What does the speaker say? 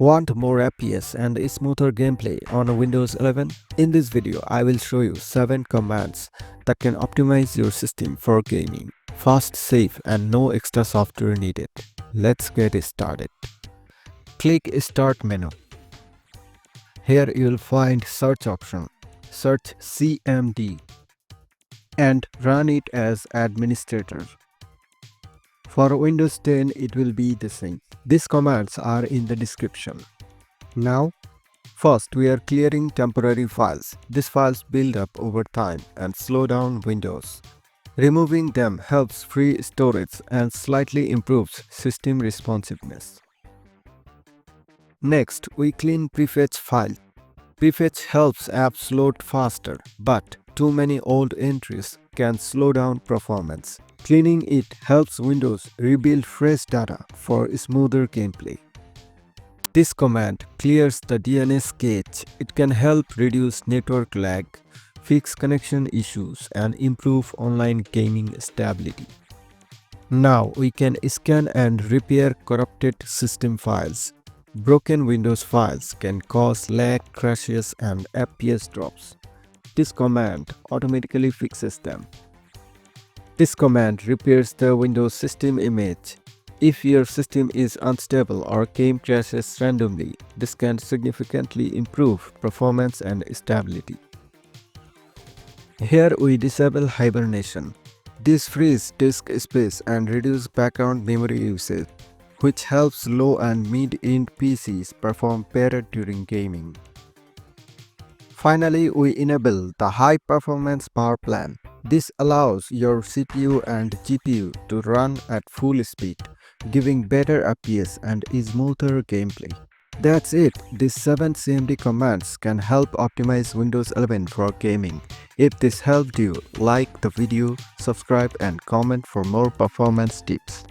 Want more FPS and smoother gameplay on Windows 11? In this video, I will show you 7 commands that can optimize your system for gaming. Fast, safe, and no extra software needed. Let's get started. Click Start menu. Here you will find search option. Search CMD and run it as administrator. For Windows 10, it will be the same. These commands are in the description. Now, first we are clearing temporary files. These files build up over time and slow down Windows. Removing them helps free storage and slightly improves system responsiveness. Next, we clean prefetch file. Prefetch helps apps load faster, but too many old entries can slow down performance. Cleaning it helps Windows rebuild fresh data for smoother gameplay. This command clears the DNS cache. It can help reduce network lag, fix connection issues, and improve online gaming stability. Now we can scan and repair corrupted system files. Broken Windows files can cause lag, crashes, and FPS drops. This command automatically fixes them. This command repairs the Windows system image. If your system is unstable or game crashes randomly, this can significantly improve performance and stability. Here we disable hibernation. This frees disk space and reduces background memory usage, which helps low and mid-end PCs perform better during gaming. Finally, we enable the High Performance Power Plan. This allows your CPU and GPU to run at full speed, giving better FPS and smoother gameplay. That's it. These 7 CMD commands can help optimize Windows 11 for gaming. If this helped you, like the video, subscribe and comment for more performance tips.